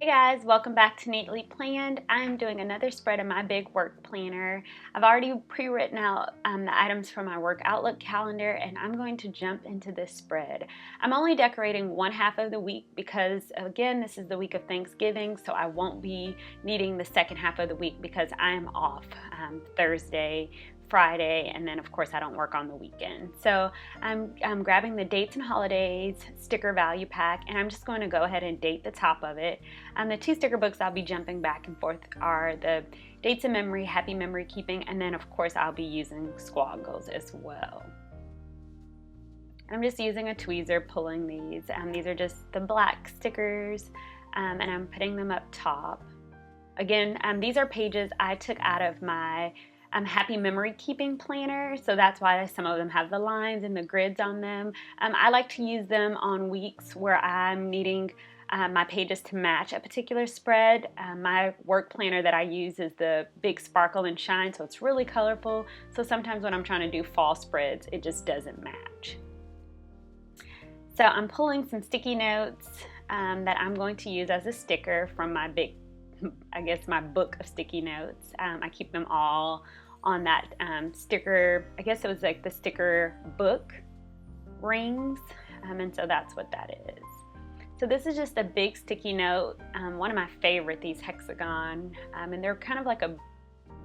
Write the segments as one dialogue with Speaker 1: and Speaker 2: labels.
Speaker 1: Hey guys, welcome back to Neatly Planned. I'm doing another spread of my big work planner. I've already pre-written out the items for my work Outlook calendar, and I'm going to jump into this spread. I'm only decorating one half of the week because, again, this is the week of Thanksgiving, so I won't be needing the second half of the week because I am off Thursday, Friday, and then of course I don't work on the weekend. So I'm grabbing the dates and holidays sticker value pack, and I'm just going to go ahead and date the top of it. The two sticker books I'll be jumping back and forth are the Dates and Memory, Happy Memory Keeping, and then of course I'll be using Squaggles as well. I'm just using a tweezer pulling these. These are just the black stickers, and I'm putting them up top. Again, these are pages I took out of my Happy Memory Keeping Planner, so that's why some of them have the lines and the grids on them. I like to use them on weeks where I'm needing my pages to match a particular spread. My work planner that I use is the Big Sparkle and Shine, so it's really colorful. So sometimes when I'm trying to do fall spreads, it just doesn't match. So I'm pulling some sticky notes that I'm going to use as a sticker from my my book of sticky notes. I keep them all on that sticker, I guess it was like the sticker book rings, and so that's what that is. So this is just a big sticky note, one of my favorite, these hexagon, and they're kind of like a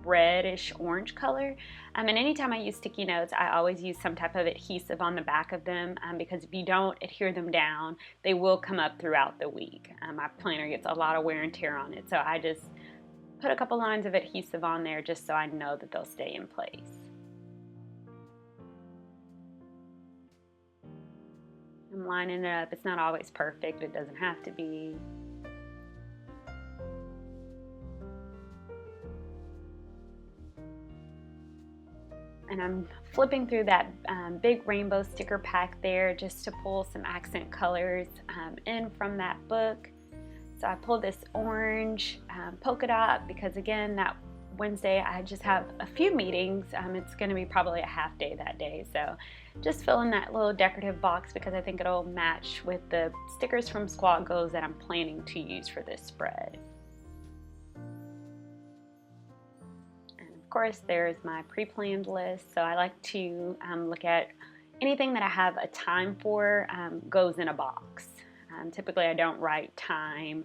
Speaker 1: reddish orange color, and anytime I use sticky notes I always use some type of adhesive on the back of them, because if you don't adhere them down they will come up throughout the week. My planner gets a lot of wear and tear on it, so I just put a couple lines of adhesive on there just so I know that they'll stay in place. I'm lining it up. It's not always perfect, it doesn't have to be. And I'm flipping through that big rainbow sticker pack there just to pull some accent colors in from that book. So I pulled this orange polka dot because, again, that Wednesday I just have a few meetings. It's going to be probably a half day that day, so just fill in that little decorative box because I think it'll match with the stickers from Squaggles that I'm planning to use for this spread. Of course, there's my pre-planned list, so I like to look at anything that I have a time for goes in a box. Typically I don't write time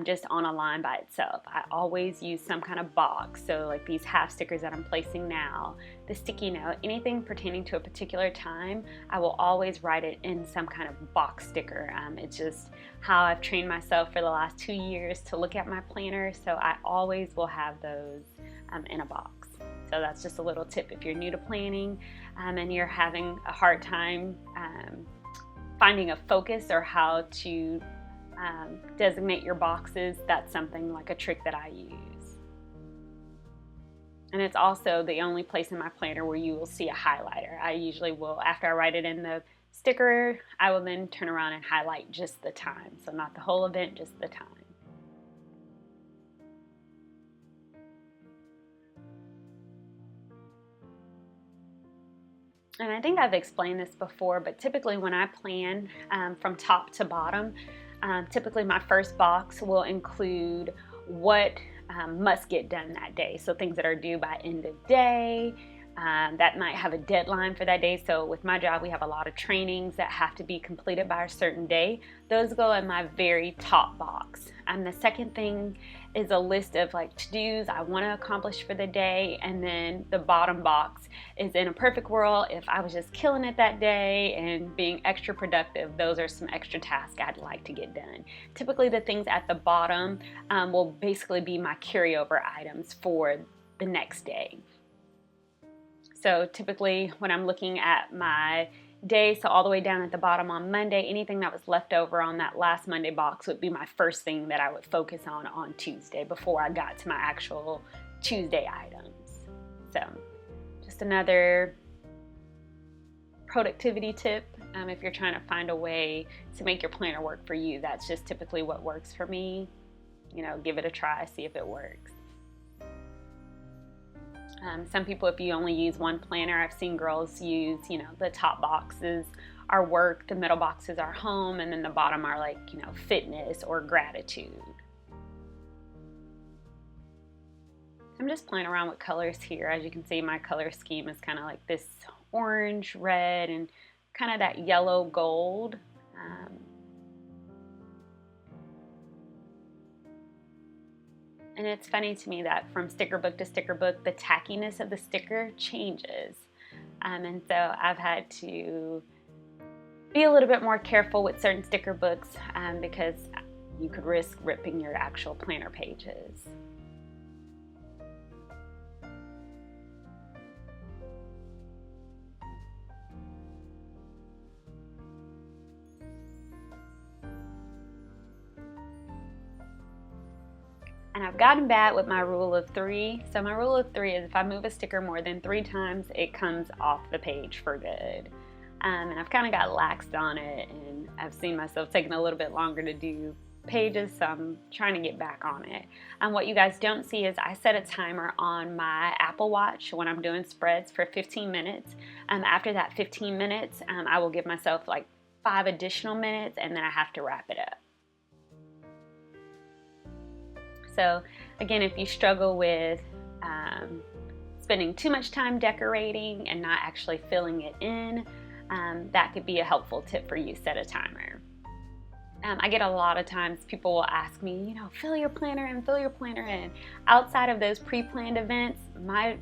Speaker 1: just on a line by itself. I always use some kind of box, so like these half stickers that I'm placing now, the sticky note, anything pertaining to a particular time, I will always write it in some kind of box sticker. It's just how I've trained myself for the last 2 years to look at my planner, so I always will have those in a box. So that's just a little tip if you're new to planning and you're having a hard time finding a focus or how to designate your boxes. That's something like a trick that I use. And it's also the only place in my planner where you will see a highlighter. I usually will, after I write it in the sticker, I will then turn around and highlight just the time. So not the whole event, just the time. And I think I've explained this before, but typically when I plan from top to bottom, typically my first box will include what must get done that day. So things that are due by end of day, that might have a deadline for that day. So with my job, we have a lot of trainings that have to be completed by a certain day. Those go in my very top box. And the second thing is a list of like to-dos I want to accomplish for the day. And then the bottom box is, in a perfect world, if I was just killing it that day and being extra productive, those are some extra tasks I'd like to get done. Typically the things at the bottom will basically be my carryover items for the next day. So typically when I'm looking at my day, so all the way down at the bottom on Monday, anything that was left over on that last Monday box would be my first thing that I would focus on Tuesday before I got to my actual Tuesday items. So just another productivity tip. If you're trying to find a way to make your planner work for you, that's just typically what works for me. You know, give it a try, see if it works. Some people, if you only use one planner, I've seen girls use, the top boxes are work, the middle boxes are home, and then the bottom are like, fitness or gratitude. I'm just playing around with colors here. As you can see, my color scheme is kind of like this orange, red, and kind of that yellow gold. And it's funny to me that from sticker book to sticker book, the tackiness of the sticker changes. And so I've had to be a little bit more careful with certain sticker books because you could risk ripping your actual planner pages. And I've gotten bad with my rule of 3. So my rule of 3 is if I move a sticker more than 3 times, it comes off the page for good. And I've kind of got laxed on it, and I've seen myself taking a little bit longer to do pages, so I'm trying to get back on it. And what you guys don't see is I set a timer on my Apple Watch when I'm doing spreads for 15 minutes. After that 15 minutes, I will give myself like 5 additional minutes, and then I have to wrap it up. So again, if you struggle with spending too much time decorating and not actually filling it in, that could be a helpful tip for you. Set a timer. I get a lot of times people will ask me, fill your planner in, fill your planner in. Outside of those pre-planned events, my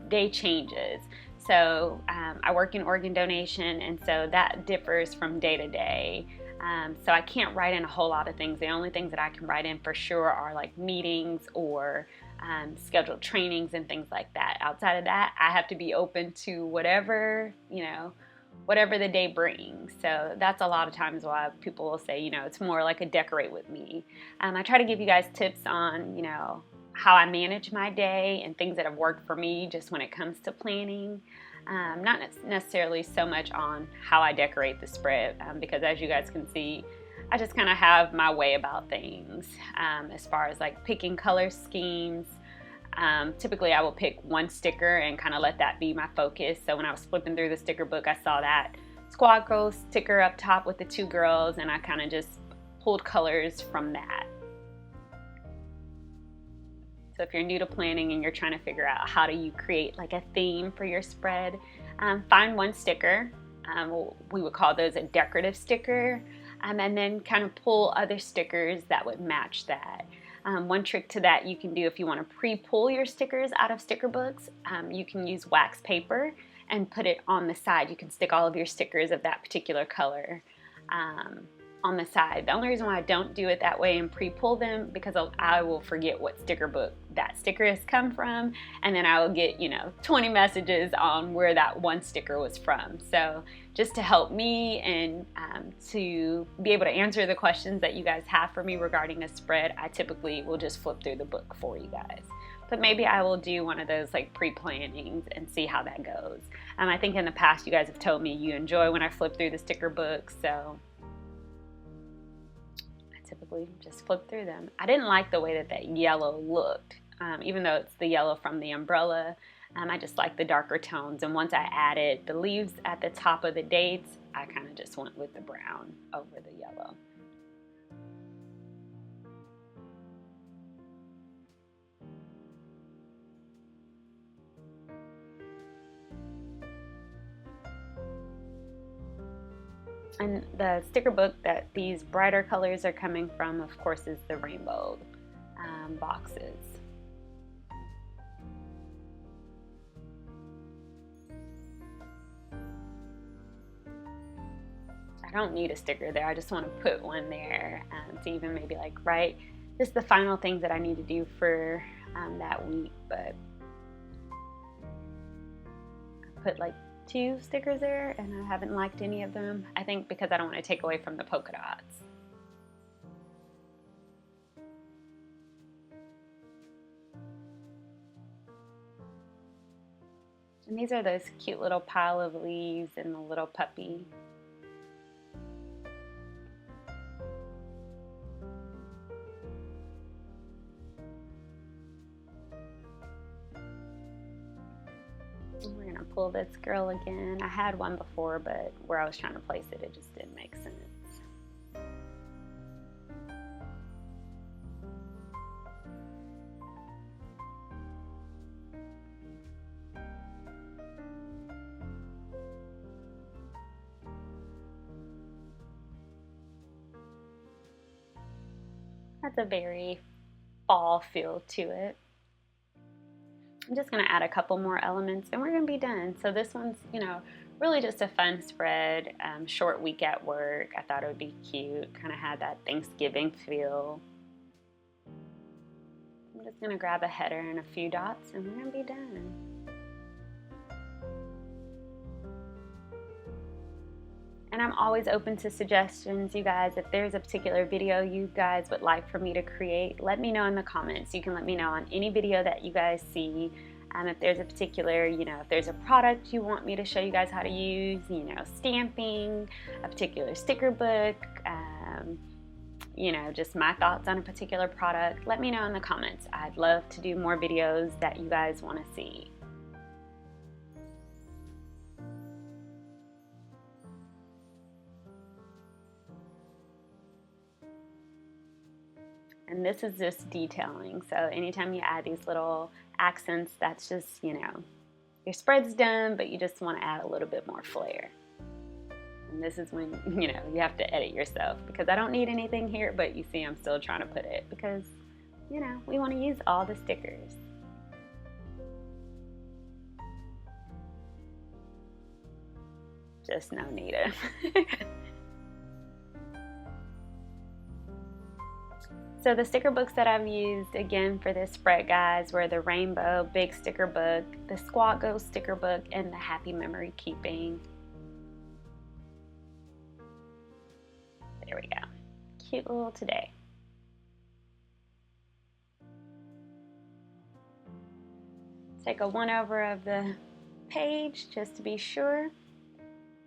Speaker 1: day changes. So I work in organ donation, and so that differs from day to day. So I can't write in a whole lot of things. The only things that I can write in for sure are like meetings or scheduled trainings and things like that. Outside of that, I have to be open to whatever the day brings. So that's a lot of times why people will say, it's more like a decorate with me. I try to give you guys tips on, how I manage my day and things that have worked for me just when it comes to planning. Not necessarily so much on how I decorate the spread, because as you guys can see, I just kind of have my way about things as far as like picking color schemes. Typically I will pick one sticker and kind of let that be my focus. So when I was flipping through the sticker book, I saw that Squad Girl sticker up top with the 2 girls, and I kind of just pulled colors from that. So if you're new to planning and you're trying to figure out how do you create like a theme for your spread, find one sticker. We would call those a decorative sticker, and then kind of pull other stickers that would match that. One trick to that you can do if you want to pre-pull your stickers out of sticker books, you can use wax paper and put it on the side. You can stick all of your stickers of that particular color on the side. The only reason why I don't do it that way and pre-pull them because I will forget what sticker book that sticker has come from, and then I will get 20 messages on where that one sticker was from. So just to help me and to be able to answer the questions that you guys have for me regarding a spread, I typically will just flip through the book for you guys. But maybe I will do one of those like pre-plannings and see how that goes. I think in the past you guys have told me you enjoy when I flip through the sticker books, so typically just flip through them. I didn't like the way that yellow looked, even though it's the yellow from the umbrella. I just like the darker tones, and once I added the leaves at the top of the dates, I kind of just went with the brown over the yellow. And the sticker book that these brighter colors are coming from, of course, is the rainbow boxes. I don't need a sticker there. I just want to put one there to even maybe like write just the final things that I need to do for that week. But I put like 2 stickers there, and I haven't liked any of them. I think because I don't want to take away from the polka dots. And these are those cute little pile of leaves and the little puppy. We're gonna pull this girl again. I had one before, but where I was trying to place it, it just didn't make sense. has a very fall feel to it. I'm just going to add a couple more elements and we're going to be done. So this one's, really just a fun spread, short week at work. I thought it would be cute, kind of had that Thanksgiving feel. I'm just going to grab a header and a few dots and we're going to be done. And I'm always open to suggestions, you guys. If there's a particular video you guys would like for me to create, let me know in the comments. You can let me know on any video that you guys see. If there's a particular, if there's a product you want me to show you guys how to use, stamping, a particular sticker book, just my thoughts on a particular product, let me know in the comments. I'd love to do more videos that you guys want to see. And this is just detailing, so anytime you add these little accents, that's just, your spread's done, but you just want to add a little bit more flair. And this is when, you have to edit yourself, because I don't need anything here, but you see I'm still trying to put it, because, we want to use all the stickers. Just no Nita. So the sticker books that I've used again for this spread, guys, were the Rainbow Big Sticker Book, the Squad Go Sticker Book, and the Happy Memory Keeping. There we go. Cute little today. Take a one-over of the page just to be sure.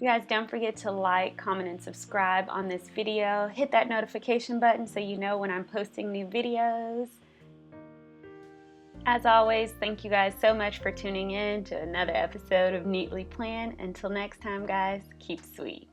Speaker 1: You guys don't forget to like, comment, and subscribe on this video. Hit that notification button so you know when I'm posting new videos. As always, thank you guys so much for tuning in to another episode of Neatly Planned. Until next time, guys, keep sweet.